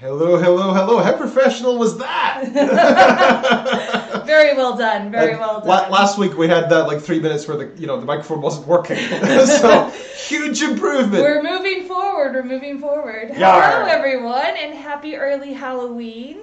Hello, hello, hello. How professional was that? Very well done. Very well done. Last week we had that like 3 minutes where the microphone wasn't working. So huge improvement. We're moving forward. We're moving forward. Yar. Hello, everyone, and happy early Halloween.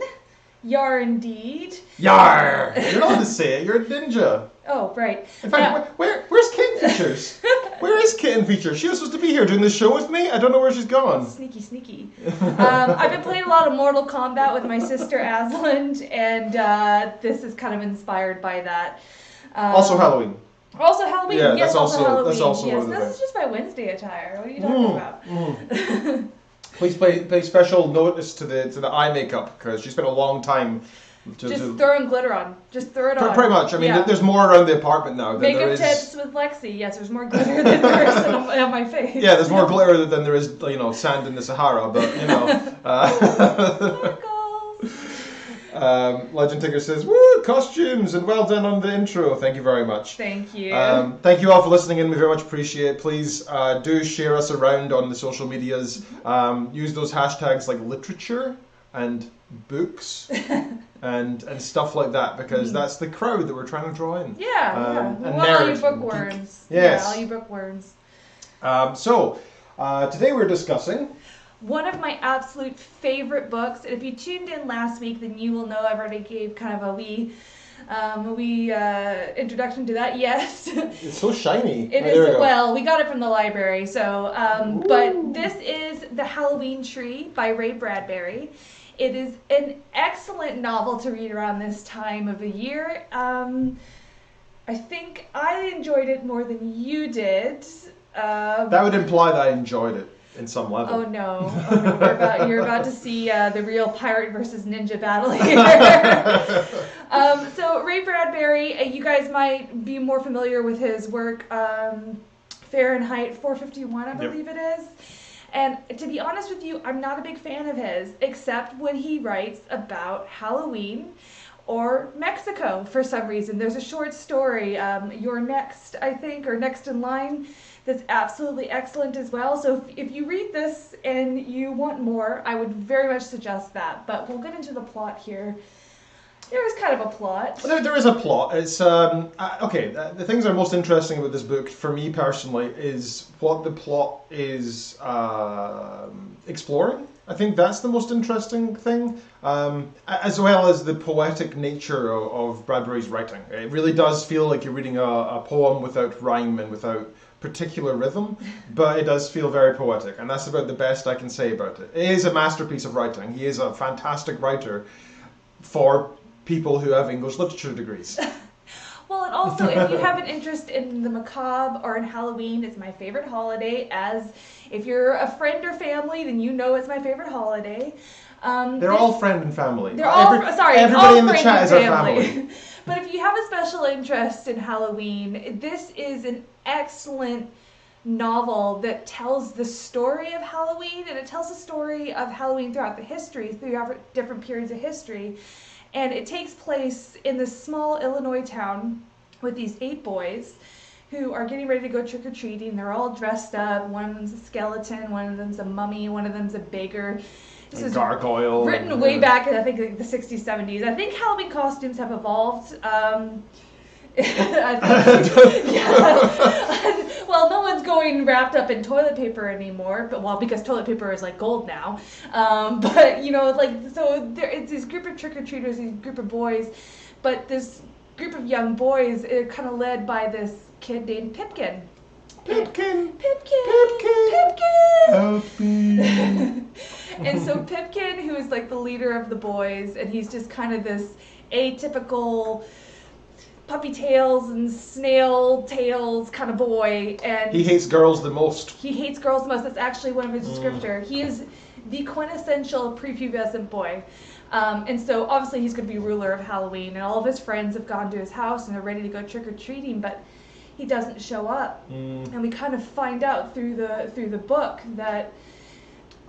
Yar indeed. Yar! You're not to say it. You're a ninja. Oh, right. In fact, where's Kitten Features? Where is Kitten Features? She was supposed to be here doing the show with me. I don't know where she's gone. Sneaky, sneaky. I've been playing a lot of Mortal Kombat with my sister Asland, and this is kind of inspired by that. Also Halloween. Also Halloween. Yeah, yes, that's also Halloween. that's also yes, one of the this things. is just my Wednesday attire. What are you talking about? Please pay special notice to the eye makeup because she spent a long time. Just throwing glitter on. Just throw it on. Pretty much. I mean, there's more around the apartment now than there Makeup is. tips with Lexi. Yes, there's more glitter than there is on my face. Yeah, there's more glitter than there is, sand in the Sahara. But Legend Tinker says, "Woo, costumes and well done on the intro. Thank you very much." Thank you. Thank you all for listening in. We very much appreciate it. Please do share us around on the social medias. Use those hashtags like literature and books and stuff like that because that's the crowd that we're trying to draw in. Yeah. And all you bookworms. Yes. Yeah, all you bookworms. So today we're discussing one of my absolute favorite books. And if you tuned in last week, then you will know I've already gave kind of a wee introduction to that. Yes. It's so shiny. It is. Well, we got it from the library. So, but this is The Halloween Tree by Ray Bradbury. It is an excellent novel to read around this time of the year. I think I enjoyed it more than you did. That would imply that I enjoyed it in some level. Oh no. You're about to see the real pirate versus ninja battle here. So Ray Bradbury, you guys might be more familiar with his work, Fahrenheit 451, I believe it is. And to be honest with you, I'm not a big fan of his, except when he writes about Halloween or Mexico for some reason. There's a short story, You're Next, I think, or Next in Line, that's absolutely excellent as well. So if you read this and you want more, I would very much suggest that. But we'll get into the plot here. There is kind of a plot. There is a plot. It's okay. The things that are most interesting about this book, for me personally, is what the plot is exploring. I think that's the most interesting thing, as well as the poetic nature of Bradbury's writing. It really does feel like you're reading a poem without rhyme and without particular rhythm, but it does feel very poetic, and that's about the best I can say about it. It is a masterpiece of writing. He is a fantastic writer for people who have English literature degrees. Well, and also, if you have an interest in the macabre or in Halloween, it's my favorite holiday. As if you're a friend or family, then you know it's my favorite holiday. They're all friend and family. They're all everybody all in the friend chat and is our family. family. But if you have a special interest in Halloween, this is an excellent novel that tells the story of Halloween, and it tells the story of Halloween throughout different periods of history. And it takes place in this small Illinois town with these 8 boys who are getting ready to go trick-or-treating. They're all dressed up. One of them's a skeleton, one of them's a mummy, one of them's a beggar. This is gargoyle. Written way back in, I think, the 60s, 70s. I think Halloween costumes have evolved. Well, no one's going wrapped up in toilet paper anymore, because toilet paper is like gold now. But so it's this group of trick-or-treaters, these group of boys, but this group of young boys are kind of led by this kid named Pipkin. Pipkin! Help me! And so Pipkin, who is like the leader of the boys, and he's just kind of this atypical puppy tails and snail tails kind of boy, and he hates girls the most. That's actually one of his descriptors. He is the quintessential prepubescent boy. And so obviously he's going to be ruler of Halloween, and all of his friends have gone to his house and they're ready to go trick-or-treating, but he doesn't show up. And we kind of find out through the book that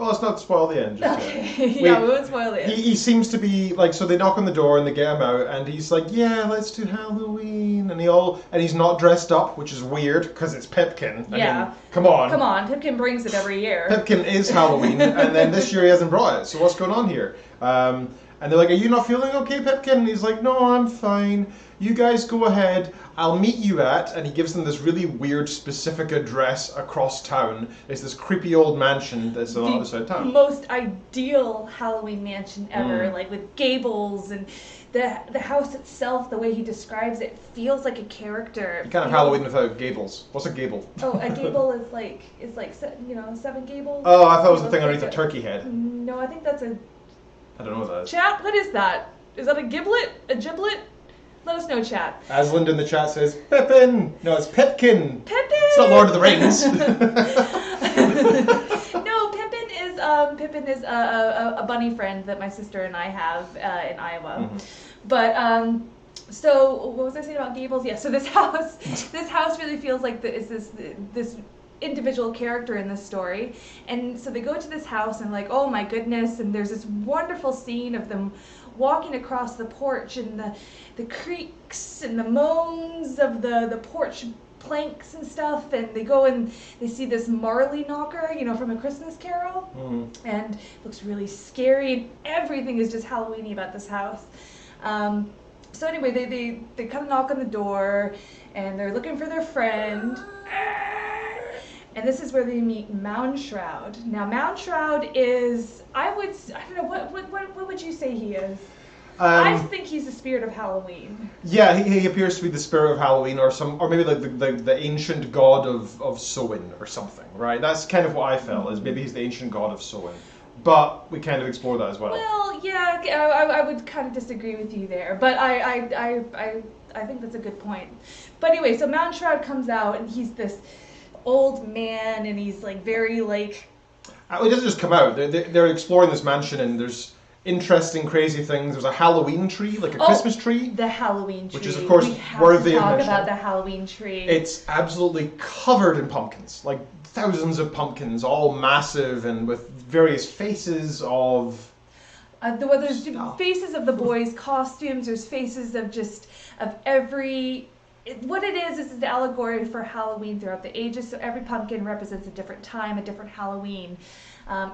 Well, let's not spoil the end just yet. Okay, yeah, we won't spoil it. He seems to be like, so they knock on the door and they get him out, and he's like, yeah, let's do Halloween, and he's not dressed up, which is weird because it's Pipkin. Yeah. I mean, come on. Come on, Pipkin brings it every year. Pipkin is Halloween, and then this year he hasn't brought it. So what's going on here? And they're like, are you not feeling okay, Pipkin? And he's like, no, I'm fine. You guys go ahead. I'll meet you at, and he gives them this really weird, specific address across town. It's this creepy old mansion that's on the other side of town. Most ideal Halloween mansion ever, like with gables and the house itself. The way he describes it feels like a character. Kind of Halloween without gables. What's a gable? Oh, a gable is like 7 gables. Oh, I thought it was the thing underneath a turkey head. No, I think that's a. I don't know what that is. Chat, what is that? Is that a giblet? A giblet? Let us know, chat. Asland in the chat says, Pippin! No, it's Pipkin! Pippin! It's not Lord of the Rings! No, Pippin is a bunny friend that my sister and I have in Iowa. Mm-hmm. But so what was I saying about gables? Yeah, so this house really feels like this individual character in this story. And so they go to this house and like, oh my goodness, and there's this wonderful scene of them walking across the porch and the creaks and the moans of the porch planks and stuff, and they go and they see this Marley knocker, from A Christmas Carol, and it looks really scary, and everything is just Halloweeny about this house. So anyway, they kind of knock on the door, and they're looking for their friend. And this is where they meet Mound Shroud. Now, Mound Shroud is, I don't know, what would you say he is? I think he's the spirit of Halloween. Yeah, he appears to be the spirit of Halloween, or maybe like the ancient god of Samhain or something, right? That's kind of what I felt, is maybe he's the ancient god of Samhain. But we kind of explore that as well. Well, yeah, I would kind of disagree with you there, but I think that's a good point. But anyway, so Mound Shroud comes out, and he's this old man, and he's like very like. He doesn't just come out. They're exploring this mansion, and there's interesting, crazy things. There's a Halloween tree, like a Christmas tree. The Halloween tree, which is of course worthy of mention. Talk about the Halloween tree. It's absolutely covered in pumpkins, like thousands of pumpkins, all massive and with various faces of. There's faces of the boys' costumes. There's faces of every. What it is the allegory for Halloween throughout the ages. So every pumpkin represents a different time, a different Halloween.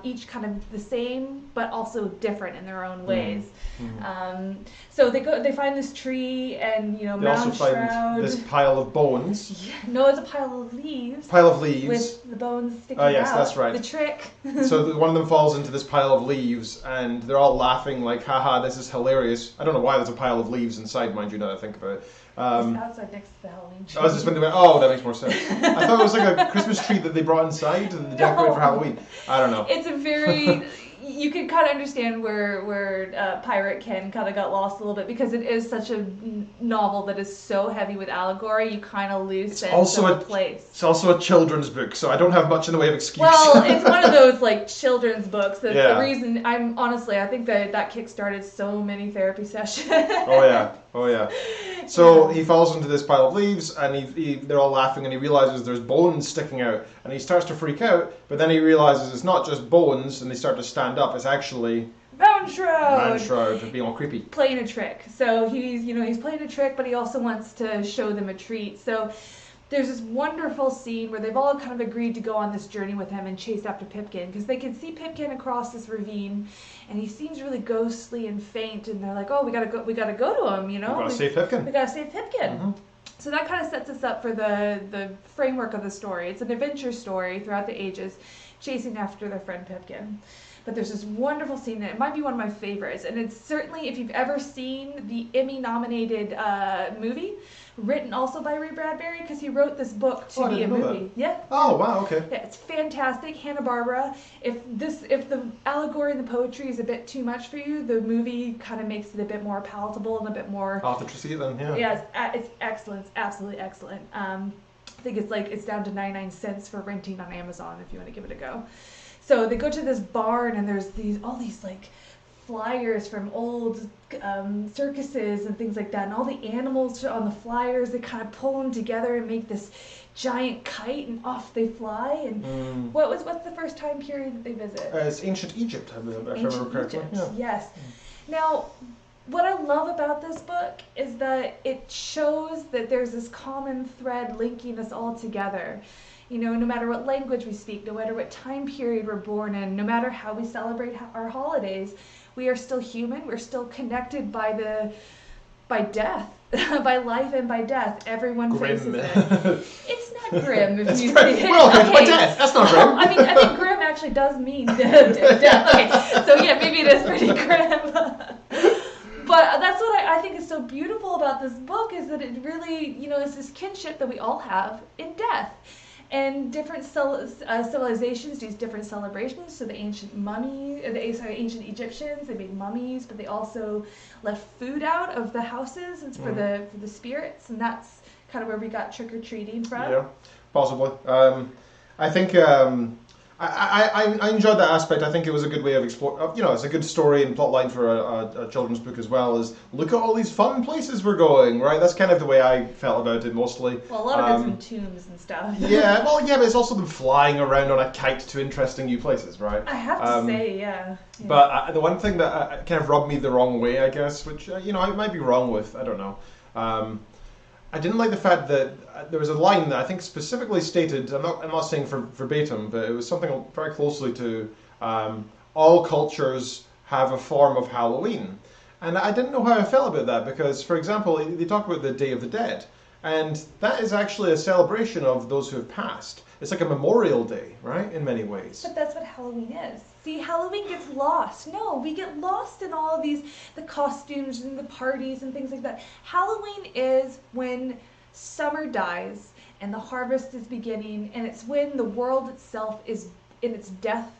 Each kind of the same, but also different in their own ways. Mm-hmm. So they find this tree, and they also find this pile of bones. Yeah, no, it's a pile of leaves. With the bones sticking out. Oh yes, that's right. The trick. So one of them falls into this pile of leaves, and they're all laughing like, haha, this is hilarious. I don't know why there's a pile of leaves inside, mind you, now that I think about it. It's outside next to the Halloween tree. I was just thinking about, that makes more sense. I thought it was like a Christmas tree that they brought inside and they decorated for Halloween. I don't know. It's a very, you can kind of understand where Pirate Ken kind of got lost a little bit, because it is such a novel that is so heavy with allegory, you kind of lose sense of the place. It's also a children's book, so I don't have much in the way of excuse. Well, it's one of those like children's books. That's the reason I think that kickstarted so many therapy sessions. Oh yeah. So he falls into this pile of leaves, and they're all laughing, and he realizes there's bones sticking out, and he starts to freak out, but then he realizes it's not just bones, and they start to stand up. It's actually Mound Shroud being all creepy. Playing a trick. So he's playing a trick, but he also wants to show them a treat. So there's this wonderful scene where they've all kind of agreed to go on this journey with him and chase after Pipkin, because they can see Pipkin across this ravine, and he seems really ghostly and faint, and they're like, oh, we gotta go to him, We gotta save Pipkin. We gotta save Pipkin. Mm-hmm. So that kind of sets us up for the framework of the story. It's an adventure story throughout the ages, chasing after their friend Pipkin. But there's this wonderful scene that it might be one of my favorites, and it's certainly, if you've ever seen the Emmy-nominated movie, written also by Ray Bradbury, because he wrote this book to be a movie. That. Yeah. Oh wow, okay. Yeah, it's fantastic. Hanna-Barbera. If the allegory and the poetry is a bit too much for you, the movie kind of makes it a bit more palatable and a bit more. I'll have to see it then. Yeah. Yeah, it's excellent. It's absolutely excellent. I think it's down to 99 cents for renting on Amazon if you want to give it a go. So they go to this barn, and there's all these like flyers from old circuses and things like that, and all the animals on the flyers, they kind of pull them together and make this giant kite, and off they fly. And what's the first time period that they visit? It's ancient Egypt, if I remember correctly. Egypt, yes. Now, what I love about this book is that it shows that there's this common thread linking us all together. You know, no matter what language we speak, no matter what time period we're born in, no matter how we celebrate our holidays, we are still human. We're still connected by death, by life and by death. Everyone faces it. It's not grim if you say it. Well, okay, by death. That's not grim. I think grim actually does mean death. Okay, so yeah, maybe it is pretty grim. But that's what I think is so beautiful about this book, is that it really, you know, it's this kinship that we all have in death. And different civilizations do different celebrations. So the ancient ancient Egyptians, they made mummies, but they also left food out of the houses. It's for the spirits, and that's kind of where we got trick or treating from. Yeah, possibly. I think I enjoyed that aspect. I think it was a good way of exploring. You know, it's a good story and plot line for a children's book as well. Is look at all these fun places we're going, right? That's kind of the way I felt about it mostly. Well, a lot of it's in tombs and stuff. Yeah, but it's also them flying around on a kite to interesting new places, right? I have to say, yeah. But the one thing that kind of rubbed me the wrong way, I guess, which I might be wrong with, I don't know. I didn't like the fact that there was a line that I think specifically stated, I'm not saying verbatim, but it was something very closely to all cultures have a form of Halloween. And I didn't know how I felt about that because, for example, they talk about the Day of the Dead. And that is actually a celebration of those who have passed. It's like a memorial day, right, in many ways. But that's what Halloween is. See, Halloween gets lost. No, we get lost in all of the costumes and the parties and things like that. Halloween is when summer dies and the harvest is beginning, and it's when the world itself is in its death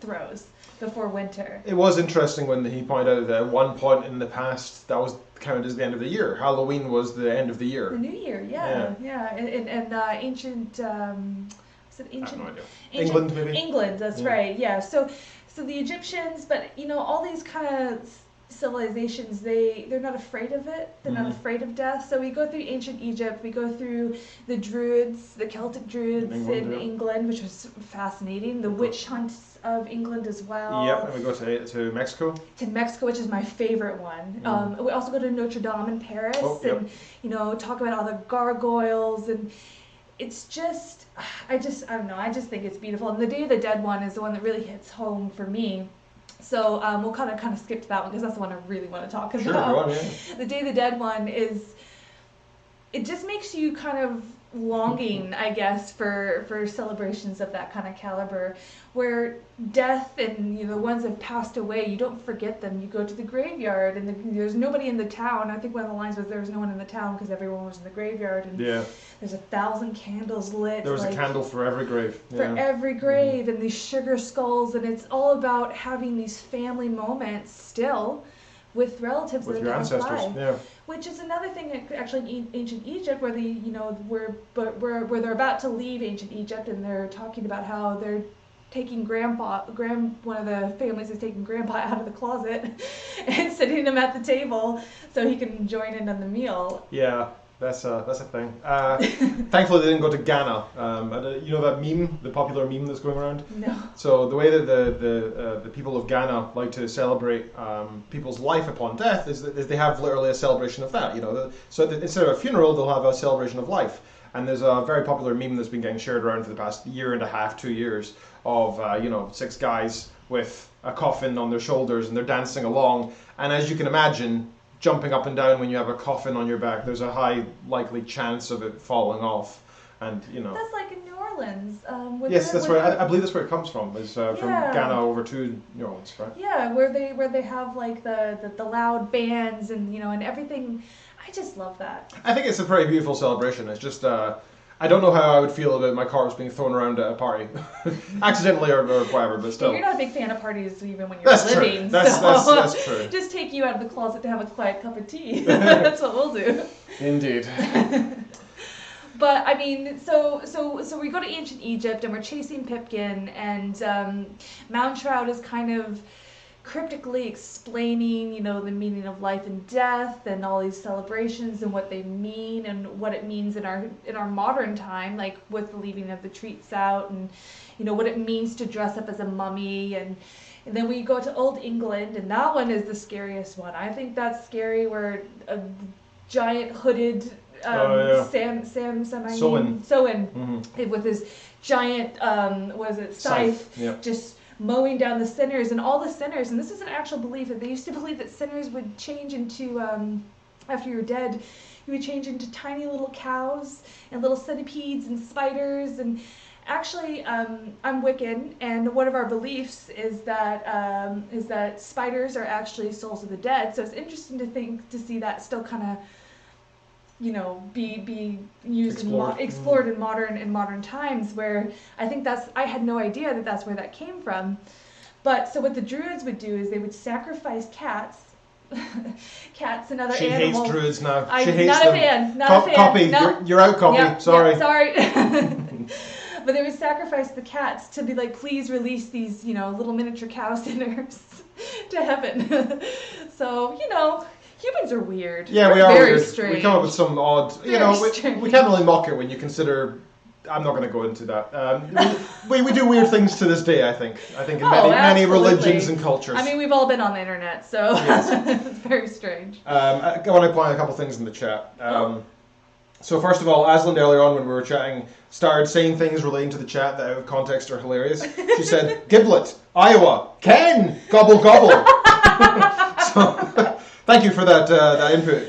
throes before winter. It was interesting when he pointed out that at one point in the past, that was counted as the end of the year. Halloween was the end of the year. The new year, yeah. And ancient... was it ancient? I have no idea. Ancient, England, maybe? England, that's right, yeah. So the Egyptians, but all these kind of civilizations, they're not afraid of it. They're not afraid of death. So we go through ancient Egypt, we go through the Druids, the Celtic Druids in England, which was fascinating. The witch hunts of England as well. Yep, and we go to Mexico. To Mexico, which is my favorite one. We also go to Notre Dame in Paris, and talk about all the gargoyles, and it's just, I don't know, I just think it's beautiful. And the Day of the Dead one is the one that really hits home for me. So we'll kind of skip to that one because that's the one I really want to talk about. Sure, go on, yeah. The Day of the Dead one it just makes you kind of longing, I guess, for celebrations of that kind of caliber, where death and the ones that have passed away, you don't forget them. You go to the graveyard, and there's nobody in the town. I think one of the lines was there was no one in the town because everyone was in the graveyard, and there's 1,000 candles lit. There was a candle for every grave. For every grave, and these sugar skulls, and it's all about having these family moments still with relatives with that your are ancestors. alive. Which is another thing actually in ancient Egypt, where where they're about to leave ancient Egypt, and they're talking about how they're taking one of the families is taking grandpa out of the closet and sitting him at the table so he can join in on the meal. Yeah, that's a thing. Thankfully, they didn't go to Ghana. You know that meme, the popular meme that's going around? No. So the way that the people of Ghana like to celebrate people's life upon death is they have literally a celebration of that. So instead of a funeral, they'll have a celebration of life. And there's a very popular meme that's been getting shared around for the past year and a half, 2 years, of 6 guys with a coffin on their shoulders, and they're dancing along. And as you can imagine, jumping up and down when you have a coffin on your back, there's a high likely chance of it falling off. And that's like in New Orleans. Yes, that's where I believe that's where it comes from. Is from Ghana over to New Orleans, right? Yeah, where they have like the loud bands and and everything. I just love that. I think it's a pretty beautiful celebration. It's just I don't know how I would feel about my corpse being thrown around at a party, accidentally or whatever. But still, you're not a big fan of parties even when you're living. True. That's true. Just take you out of the closet to have a quiet cup of tea. That's what we'll do. Indeed. But I mean, so we go to ancient Egypt and we're chasing Pipkin, and Mountrout is kind of cryptically explaining, the meaning of life and death and all these celebrations and what they mean and what it means in our modern time, like with the leaving of the treats out and, what it means to dress up as a mummy. And then we go to Old England, and that one is the scariest one. I think that's scary, where a giant hooded Samhain with his giant scythe. Yep. Just mowing down the sinners, and all the sinners, and this is an actual belief that they used to believe that sinners would change into, after you're dead, you would change into tiny little cows and little centipedes and spiders. And actually, I'm Wiccan, and one of our beliefs is that spiders are actually souls of the dead. So it's interesting to see that still kind of, be used explored in modern times, where I think I had no idea that that's where that came from. But so what the Druids would do is they would sacrifice cats and other animals. She hates Druids now. She hates them. Not a fan. Copy. No. You're out, Copy. Yep, sorry. Yep, sorry. But they would sacrifice the cats to be like, please release these, little miniature cow sinners to heaven. So, humans are weird. Yeah, We're we are very weird. strange. We come up with some odd, we can't really mock it when you consider. I'm not going to go into that. We do weird things to this day, I think. In many religions and cultures. I mean, we've all been on the internet, so yes. It's very strange. I want to point out a couple things in the chat. So first of all, Aslan earlier on when we were chatting started saying things relating to the chat that out of context are hilarious. She said, Giblet, Iowa, Ken, gobble gobble. So, thank you for that input.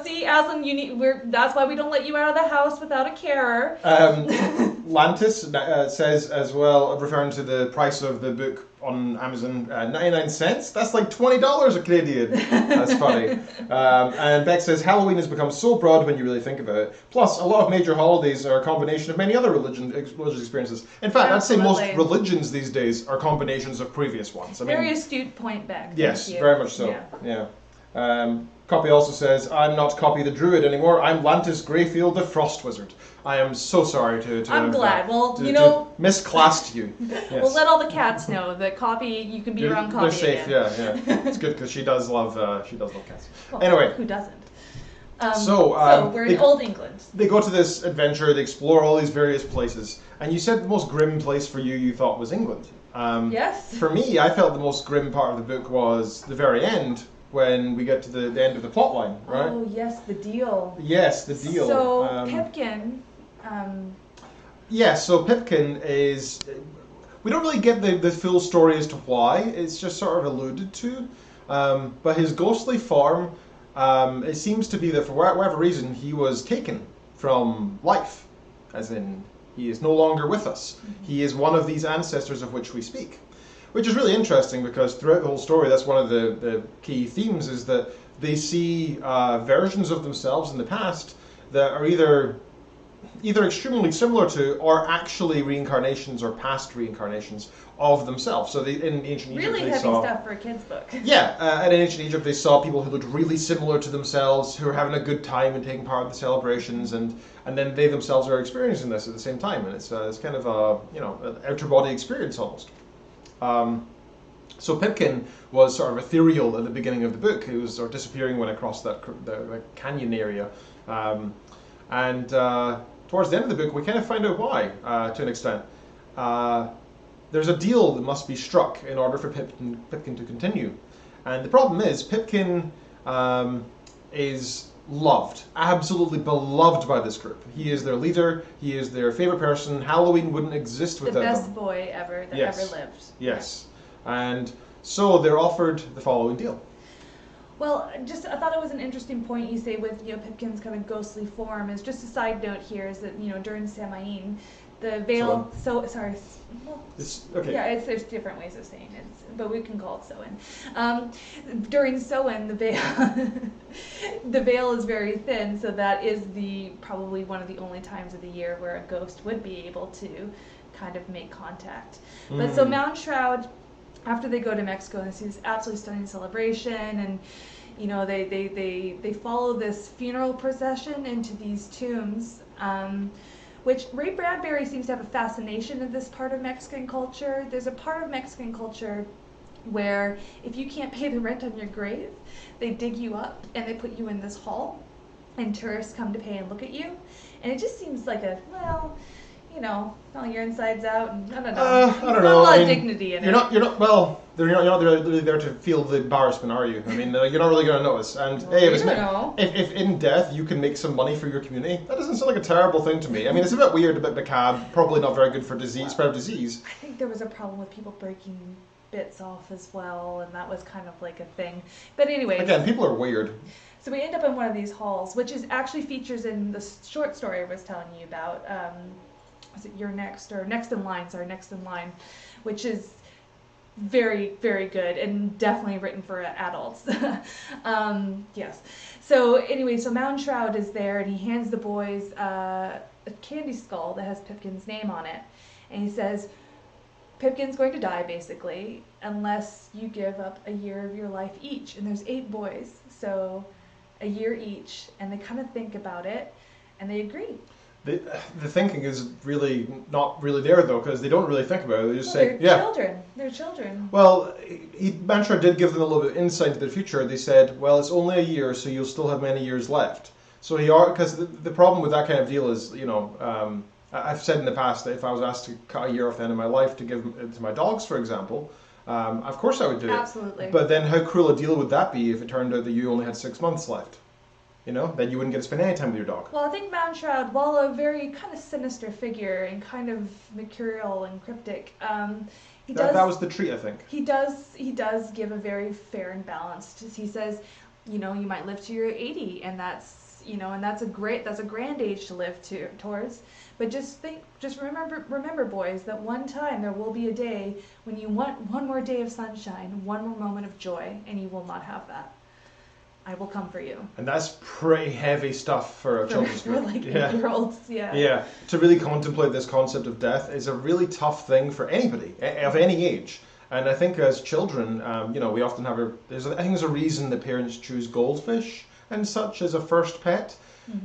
See, Aslan, that's why we don't let you out of the house without a carer. Lantis says as well, referring to the price of the book on Amazon, 99 cents. That's like $20 a Canadian. That's funny. And Beck says, Halloween has become so broad when you really think about it. Plus, a lot of major holidays are a combination of many other religious experiences. In fact, I'd say most religions these days are combinations of previous ones. Very astute point, Beck. Yes, very much so. Yeah. Copy also says, I'm not Copy the Druid anymore. I'm Lantis Greyfield the Frost Wizard. I am so sorry to I'm glad. Well, to misclassed you. Yes. We'll let all the cats know that Copy, you can be around Copy. They're safe, again. yeah. It's good because she does love cats. Well, anyway. Who doesn't? So we're in Old England. They go to this adventure, they explore all these various places, and you said the most grim place for you thought was England. Yes. For me, I felt the most grim part of the book was the very end, when we get to the end of the plot line, right? Oh, yes, the deal. Yes, the deal. So, Pipkin... so Pipkin is... We don't really get the full story as to why. It's just sort of alluded to. But his ghostly form, it seems to be that for whatever reason, he was taken from life. As in, he is no longer with us. Mm-hmm. He is one of these ancestors of which we speak. Which is really interesting because throughout the whole story, that's one of the key themes, is that they see versions of themselves in the past that are either extremely similar to or actually reincarnations or past reincarnations of themselves. So in ancient Egypt, really heavy stuff for a kid's book. Yeah, and in ancient Egypt, they saw people who looked really similar to themselves, who were having a good time and taking part in the celebrations, and then they themselves are experiencing this at the same time, and it's kind of an outer body experience almost. So Pipkin was sort of ethereal at the beginning of the book. He was sort of disappearing when I crossed the canyon area. And towards the end of the book, we kind of find out why, to an extent. There's a deal that must be struck in order for Pipkin to continue. And the problem is, Pipkin is loved, absolutely beloved by this group. He is their leader, he is their favorite person. Halloween wouldn't exist without them. The best boy ever that ever lived. Yes. And so they're offered the following deal. Well, I thought it was an interesting point you say with Pipkin's kind of ghostly form. Is just a side note here is that during Samhain, the veil. Sorry. Well, okay. Yeah, there's different ways of saying it, but we can call it Samhain. During Samhain, the veil is very thin, so that is probably one of the only times of the year where a ghost would be able to kind of make contact. But so Mountain Shroud, after they go to Mexico and see this absolutely stunning celebration, and they follow this funeral procession into these tombs, which Ray Bradbury seems to have a fascination of this part of Mexican culture. There's a part of Mexican culture where if you can't pay the rent on your grave, they dig you up and they put you in this hall, and tourists come to pay and look at you. And it just seems like your insides out, and I don't know. I don't know. A lot of dignity in it. You're not really there to feel the embarrassment, are you? I mean, you're not really going to notice. And hey, if in death you can make some money for your community, that doesn't sound like a terrible thing to me. I mean, it's a bit weird, a bit macabre, probably not very good for spread of disease. I think there was a problem with people breaking bits off as well, and that was kind of like a thing. But anyway. Again, people are weird. So we end up in one of these halls, which is actually features in the short story I was telling you about. Was it You're Next, or Next in Line, which is very, very good and definitely written for adults. Yes. So anyway, so Mountain Shroud is there, and he hands the boys a candy skull that has Pipkin's name on it. And he says, Pipkin's going to die, basically, unless you give up a year of your life each. And there's 8 boys, so a year each. And they kind of think about it, and they agree. The thinking is really not really there, though, because they don't really think about it. They just say, They're children. Well, Mantra did give them a little bit of insight into the future. They said, well, it's only a year, so you'll still have many years left. So because the problem with that kind of deal is, I've said in the past that if I was asked to cut a year off the end of my life to give to my dogs, for example, of course I would do it. Absolutely. But then how cruel a deal would that be if it turned out that you only had 6 months left? Then you wouldn't get to spend any time with your dog. Well, I think Mountain Shroud, while a very kind of sinister figure and kind of mercurial and cryptic, that was the treat, I think. He does give a very fair and balanced. He says, you might live to your 80, and that's a grand age to live towards. But just remember, boys, that one time there will be a day when you want one more day of sunshine, one more moment of joy, and you will not have that. I will come for you. And that's pretty heavy stuff for a children's book. For 8-year-olds, yeah. Yeah, to really contemplate this concept of death is a really tough thing for anybody of any age. And I think as children, we often have I think there's a reason that parents choose goldfish and such as a first pet,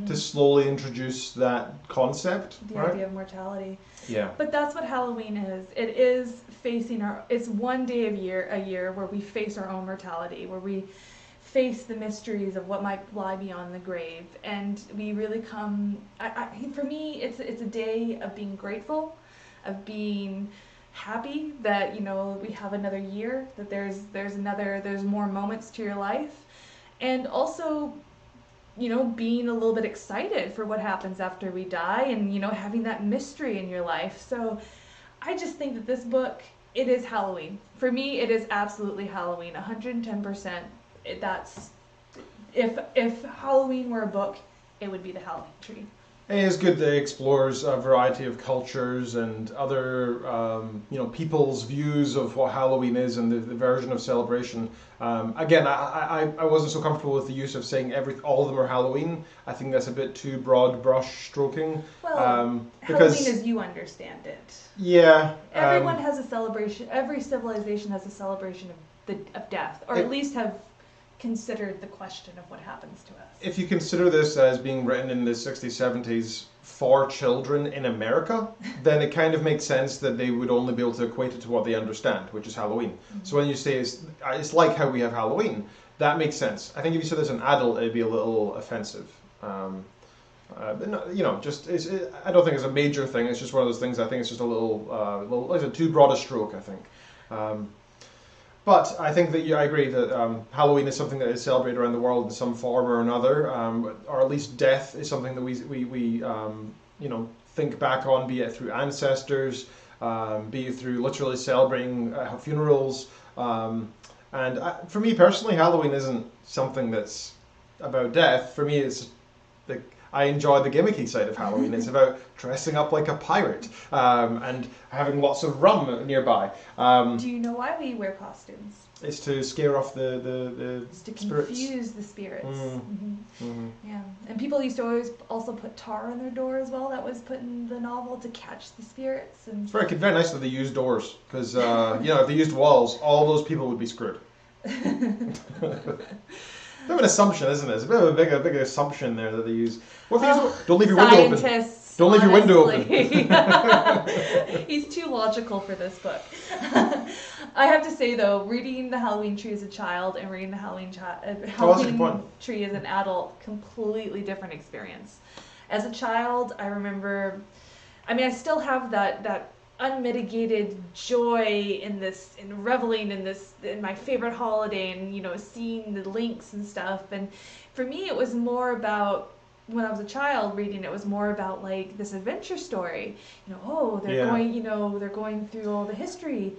to slowly introduce that concept. The idea of mortality. Yeah. But that's what Halloween is. It is it's one day a year where we face our own mortality, where we face the mysteries of what might lie beyond the grave, and we really come. For me, it's a day of being grateful, of being happy that we have another year, that there's more moments to your life, and also being a little bit excited for what happens after we die, and having that mystery in your life. So I just think that this book, it is Halloween. For me, it is absolutely Halloween, 110%. That's if Halloween were a book, it would be The Halloween Tree. It is good that it explores a variety of cultures and other people's views of what Halloween is and the version of celebration. Again, I wasn't so comfortable with the use of saying all of them are Halloween. I think that's a bit too broad brush stroking. Well, Halloween as you understand it. Yeah. Everyone has a celebration. Every civilization has a celebration of death, or at least have considered the question of what happens to us. If you consider this as being written in the 60s, 70s for children in America, then it kind of makes sense that they would only be able to equate it to what they understand, which is Halloween. Mm-hmm. So when you say it's like how we have Halloween, that makes sense. I think if you said this as an adult, it'd be a little offensive. But no, I don't think it's a major thing. It's just one of those things. I think it's just a little like a too broad a stroke, I think. But I think that I agree that Halloween is something that is celebrated around the world in some form or another, or at least death is something that we think back on, be it through ancestors, be it through literally celebrating funerals. For me personally, Halloween isn't something that's about death. For me, it's I enjoy the gimmicky side of Halloween. It's about dressing up like a pirate and having lots of rum nearby. Do you know why we wear costumes? It's to scare off the it's to spirits. Confuse the spirits. Mm-hmm. Yeah, and people used to always also put tar on their door as well. That was put in the novel to catch the spirits. And it's very nice that they use doors, because if they used walls, all those people would be screwed. Bit of an assumption, isn't it? It's a bit of a big assumption there that they use. What if don't leave your window open? Scientists. Don't leave your window open. He's too logical for this book. I have to say, though, reading The Halloween Tree as a child and reading The Halloween Tree as an adult, completely different experience. As a child, I remember, I still have that unmitigated joy in reveling in my favorite holiday, and seeing the links and stuff. And for me, it was more about, when I was a child reading, it was more about like this adventure story. They're going through all the history.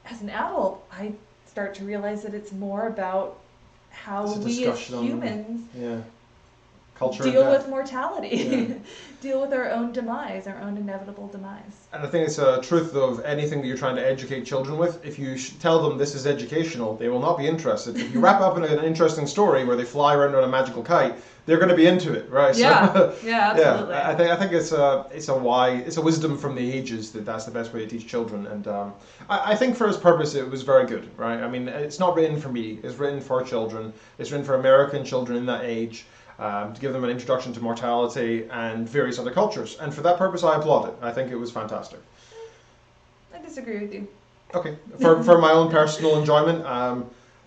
As an adult, I start to realize that it's more about how we as humans deal with mortality, deal with our own demise, our own inevitable demise. And I think it's a truth of anything that you're trying to educate children with. If you tell them this is educational, they will not be interested. If you wrap up in an interesting story where they fly around on a magical kite, they're going to be into it, right? Yeah, absolutely. I think it's a wisdom from the ages that's the best way to teach children, and I think for its purpose it was very good, right? It's not written for me; it's written for children. It's written for American children in that age. To give them an introduction to mortality and various other cultures. And for that purpose, I applaud it. I think it was fantastic. I disagree with you. Okay. For my own personal enjoyment,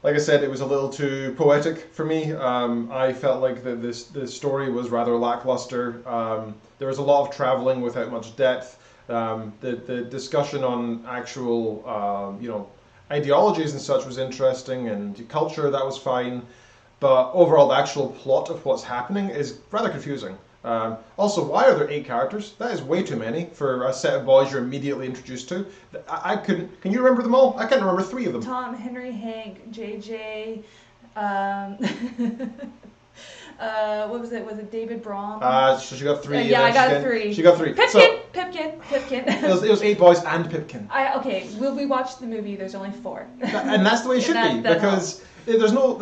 like I said, it was a little too poetic for me. I felt like the story was rather lackluster. There was a lot of traveling without much depth. The discussion on actual, ideologies and such was interesting, and culture, that was fine. But overall, the actual plot of what's happening is rather confusing. Also, why are there 8 characters? That is way too many for a set of boys you're immediately introduced to. Can you remember them all? I can't remember 3 of them. Tom, Henry, Hank, JJ, what was it? Was it David Braun? So she got 3. Yeah, I got 3. She got 3. Pipkin. It was 8 boys and Pipkin. Okay, we watched the movie. There's only 4. And that's the way it should be, because there's no,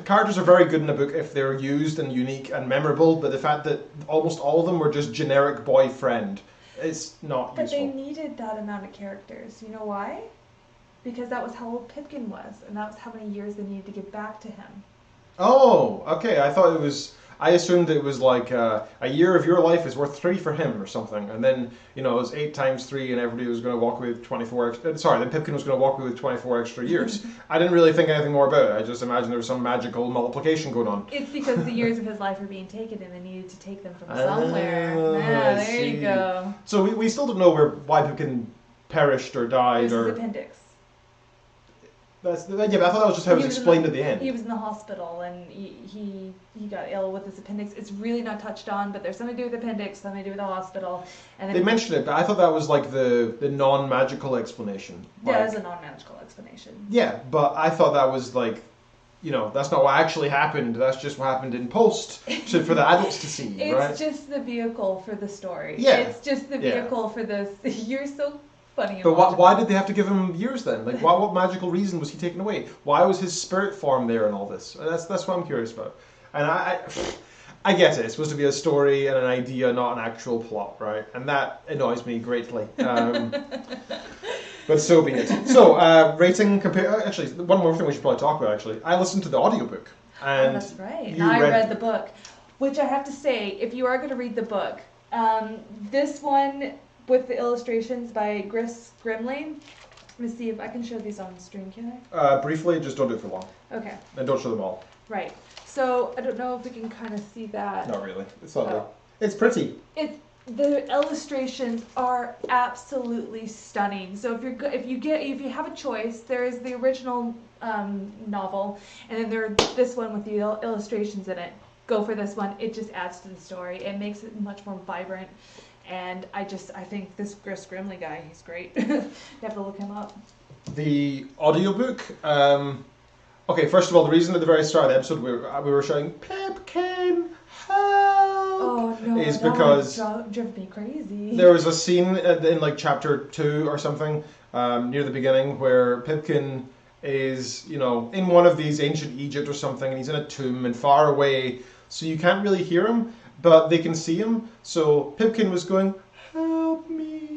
characters are very good in a book if they're used and unique and memorable, but the fact that almost all of them were just generic boyfriend, it's not useful. But they needed that amount of characters. You know why? Because that was how old Pipkin was, and that was how many years they needed to get back to him. Oh, okay. I assumed it was like a year of your life is worth 3 for him or something, and then it was 8 times 3, and everybody was going to walk away with 24. Then Pipkin was going to walk away with 24 extra years. I didn't really think anything more about it. I just imagined there was some magical multiplication going on. It's because the years of his life were being taken, and they needed to take them from somewhere. There you go. So we still don't know why Pipkin perished or died. It was his appendix. But I thought that was just how it was explained at the end. He was in the hospital, and he got ill with his appendix. It's really not touched on, but there's something to do with the appendix, something to do with the hospital. And then they mentioned it, but I thought that was like the non-magical explanation. Yeah, it was a non-magical explanation. Yeah, but I thought that was that's not what actually happened. That's just what happened in post for the adults to see, right? It's just the vehicle for the story. Yeah. It's just the vehicle for this. You're so funny. But why did they have to give him years then? What magical reason was he taken away? Why was his spirit form there and all this? That's what I'm curious about. And I get it. It's supposed to be a story and an idea, not an actual plot, right? And that annoys me greatly. But so be it. So, rating compare. Actually, one more thing we should probably talk about. Actually, I listened to the audiobook. And that's right. And I read the book, which I have to say, if you are going to read the book, this one with the illustrations by Chris Grimley. Let me see if I can show these on stream. Can I? Briefly, just don't do it for long. Okay. And don't show them all. Right. So I don't know if we can kind of see that. Not really. It's lovely. It's pretty. The illustrations are absolutely stunning. So if you have a choice, there is the original novel, and then there's this one with the illustrations in it. Go for this one. It just adds to the story. It makes it much more vibrant. And I think this Chris Grimley guy, he's great. You have to look him up. The audiobook. Okay, first of all, the reason at the very start of the episode we were shouting Pipkin, help! Is because driven me crazy. There was a scene in chapter 2 or something near the beginning where Pipkin is, in one of these ancient Egypt or something, and he's in a tomb and far away, so you can't really hear him, but they can see him. So Pipkin was going, help me.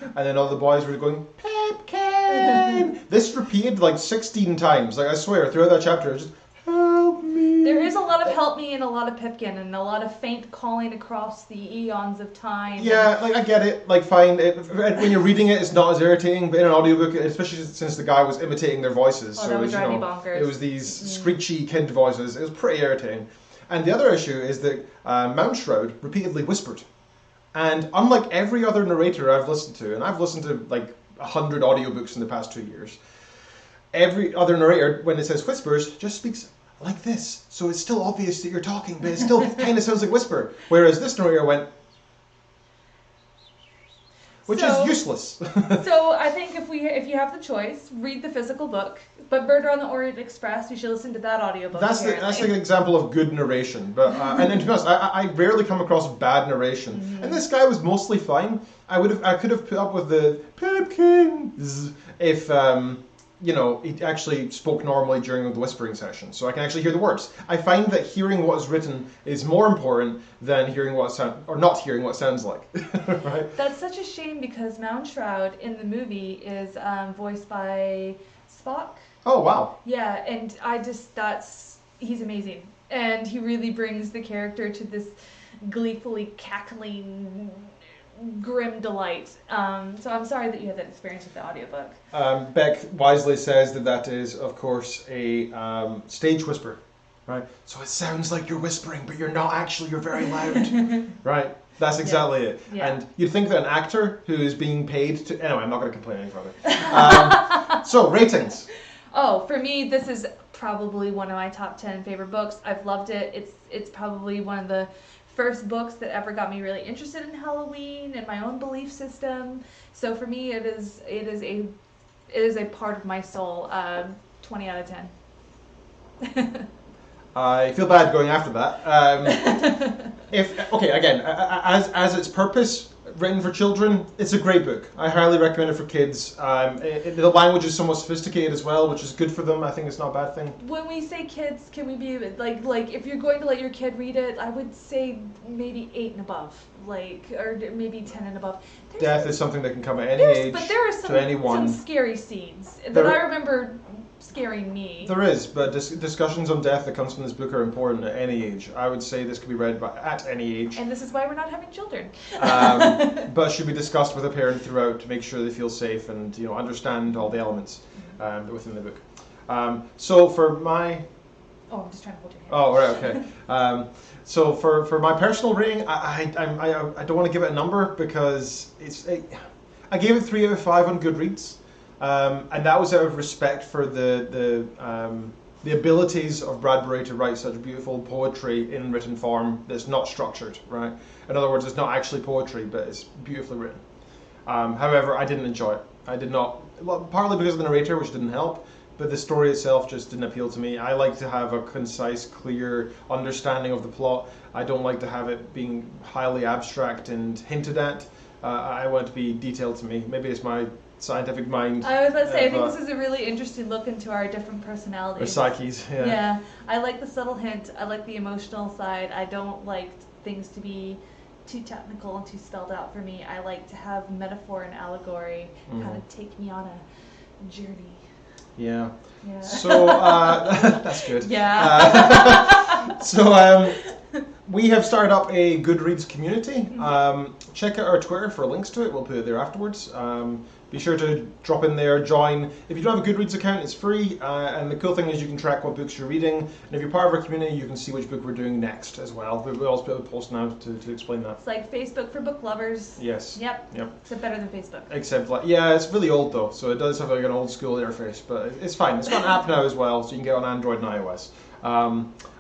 And then all the boys were going, Pipkin. This repeated 16 times. I swear, throughout that chapter, just help me. There is a lot of help me in a lot of Pipkin and a lot of faint calling across the eons of time. Yeah, like I get it. Like fine, when you're reading it, it's not as irritating. But in an audiobook, especially since the guy was imitating their voices, that would drive me bonkers. It was these screechy kid voices. It was pretty irritating. And the other issue is that Mountshroud repeatedly whispered. And unlike every other narrator I've listened to, and I've listened to like 100 audiobooks in the past 2 years, every other narrator, when it says whispers, just speaks like this. So it's still obvious that you're talking, but it still kind of sounds like whisper. Whereas this narrator went, which is useless. So I think if you have the choice, read the physical book. But Murder on the Orient Express, you should listen to that audiobook. That's like an example of good narration. But and to be honest, I rarely come across bad narration. And this guy was mostly fine. I could have put up with the Pipkins if he actually spoke normally during the whispering session, so I can actually hear the words. I find that hearing what is written is more important than hearing not hearing what it sounds like. Right? That's such a shame because Mountshroud in the movie is voiced by Spock. Oh wow! Yeah, and he's amazing, and he really brings the character to this gleefully cackling, grim delight. So I'm sorry that you had that experience with the audiobook. Beck wisely says that is, of course, a stage whisper, right? So it sounds like you're whispering, but you're not actually. You're very loud, right? That's exactly it. Yeah. And you'd think that an actor who is being paid to... Anyway, I'm not going to complain any further. So, ratings. Oh, for me, this is probably one of my top 10 favorite books. I've loved it. It's probably one of the first books that ever got me really interested in Halloween and my own belief system. So for me, it is a part of my soul. 20 out of 10. I feel bad going after that. As its purpose, written for children, it's a great book. I highly recommend it for kids. The language is somewhat sophisticated as well, which is good for them. I think it's not a bad thing. When we say kids, can we be like if you're going to let your kid read it, I would say maybe 8 and above, or maybe 10 and above. Death is something that can come at any age, but there are some scary scenes that I remember scaring me. There is, but discussions on death that comes from this book are important at any age. I would say this could be read at any age. And this is why we're not having children. But should be discussed with a parent throughout to make sure they feel safe and understand all the elements within the book. So for my... Oh, I'm just trying to hold your hand. Oh, right, okay. So for my personal rating, I don't want to give it a number because I gave it 3 out of 5 on Goodreads. And that was out of respect for the abilities of Bradbury to write such beautiful poetry in written form that's not structured, right? In other words, it's not actually poetry, but it's beautifully written. However, I didn't enjoy it. I did not, partly because of the narrator, which didn't help, but the story itself just didn't appeal to me. I like to have a concise, clear understanding of the plot. I don't like to have it being highly abstract and hinted at. I want it to be detailed to me. Maybe it's my scientific mind. I was about to say, I think this is a really interesting look into our different personalities. Our psyches, yeah. Yeah, I like the subtle hint. I like the emotional side. I don't like things to be too technical and too spelled out for me. I like to have metaphor and allegory kind of take me on a journey. Yeah. So that's good. Yeah. We have started up a Goodreads community. Check out our Twitter for links to it. We'll put it there afterwards. Be sure to drop in there, join. If you don't have a Goodreads account, it's free. And the cool thing is you can track what books you're reading. And if you're part of our community, you can see which book we're doing next as well. We'll also put a post now to explain that. It's like Facebook for book lovers. Yes. Yep. Except better than Facebook. Except, it's really old though, so it does have like an old school interface, but it's fine. It's got an app now as well, so you can get on Android and iOS.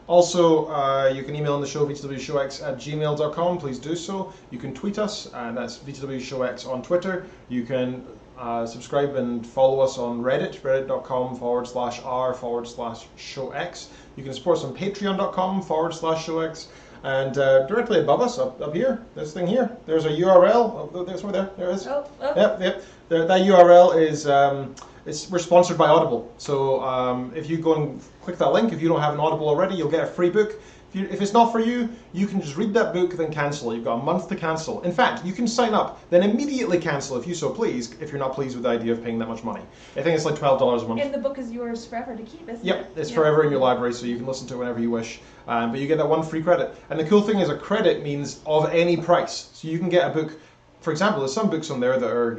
Also, you can email on the show, vtwshowx@gmail.com. Please do so. You can tweet us, and that's vtwshowx on Twitter. You can subscribe and follow us on Reddit, reddit.com/r/showx. You can support us on patreon.com/showx. And directly above us, up here, this thing here, there's a URL. Oh, there's one there. There it is. Oh. Yep. That URL is... we're sponsored by Audible, so if you go and click that link, if you don't have an Audible already, you'll get a free book. If it's not for you, you can just read that book, then cancel it. You've got a month to cancel. In fact, you can sign up, then immediately cancel if you so please, if you're not pleased with the idea of paying that much money. I think it's like $12 a month. And the book is yours forever to keep, isn't it? Yep, it's forever in your library, so you can listen to it whenever you wish. But you get that one free credit. And the cool thing is a credit means of any price. So you can get a book, for example, there's some books on there that are,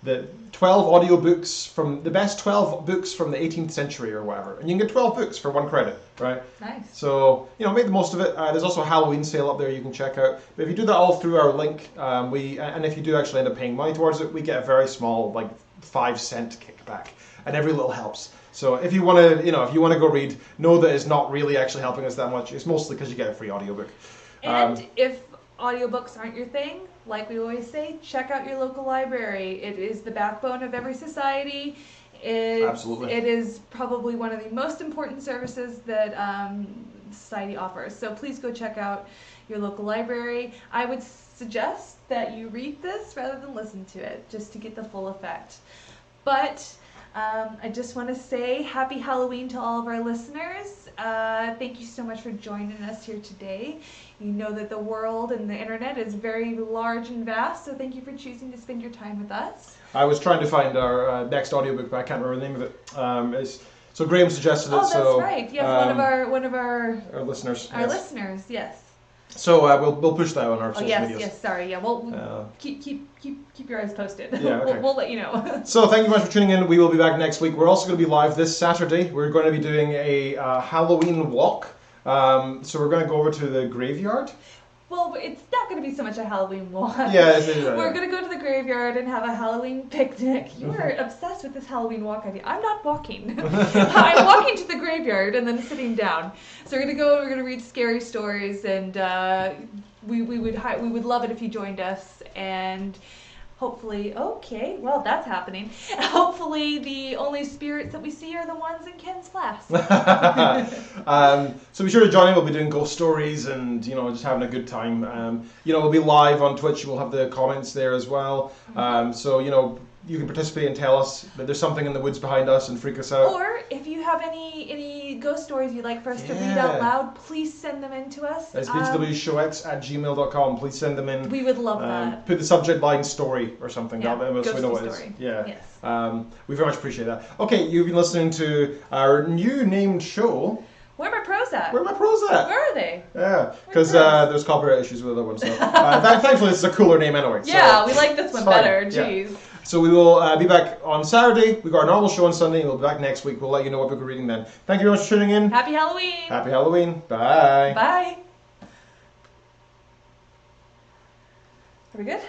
the 12 audiobooks from the best 12 books from the 18th century or whatever. And you can get 12 books for one credit, right? Nice. So, make the most of it. There's also a Halloween sale up there you can check out. But if you do that all through our link, and if you do actually end up paying money towards it, we get a very small, 5-cent kickback. And every little helps. So if you want to, go read, know that it's not really actually helping us that much. It's mostly because you get a free audiobook. And if audiobooks aren't your thing, like we always say, check out your local library. It is the backbone of every society. Absolutely. It is probably one of the most important services that society offers. So please go check out your local library. I would suggest that you read this rather than listen to it, just to get the full effect. But I just want to say happy Halloween to all of our listeners. Thank you so much for joining us here today. You know that the world and the internet is very large and vast, so thank you for choosing to spend your time with us. I was trying to find our next audiobook, but I can't remember the name of it. So Graham suggested it. Oh, that's right. Yes, one of our listeners. Our listeners, yes. So we'll push that on our social videos. Yes, sorry. Yeah, we'll keep your eyes posted. Yeah, okay. We'll let you know. So thank you very much for tuning in. We will be back next week. We're also going to be live this Saturday. We're going to be doing a Halloween walk. So we're going to go over to the graveyard. Well, it's not going to be so much a Halloween walk. Yeah, we're going to go to the graveyard and have a Halloween picnic. You are obsessed with this Halloween walk idea. I'm not walking. I'm walking to the graveyard and then sitting down. So we're going to go. We're going to read scary stories, and we would love it if you joined us. And hopefully, okay, well, that's happening. Hopefully, the only spirits that we see are the ones in Ken's class. So be sure to join in. We'll be doing ghost stories and, just having a good time. We'll be live on Twitch. We'll have the comments there as well. So, you can participate and tell us that there's something in the woods behind us and freak us out. Or if you have any ghost stories you'd like for us to read out loud, please send them in to us. It's btwshowx@gmail.com. Please send them in. We would love that. Put the subject line story or something. Yeah, so we know what it is. story. Yeah. Yes. We very much appreciate that. Okay, you've been listening to our new named show. Where are my pros at? Where are my pros at? Where are they? Yeah, because there's copyright issues with other ones. So thankfully, this is a cooler name anyway. Yeah, so we like this one better. Jeez. Yeah. So we will be back on Saturday. We've got our normal show on Sunday. We'll be back next week. We'll let you know what book we're reading then. Thank you very much for tuning in. Happy Halloween. Happy Halloween. Bye. Bye. Are we good?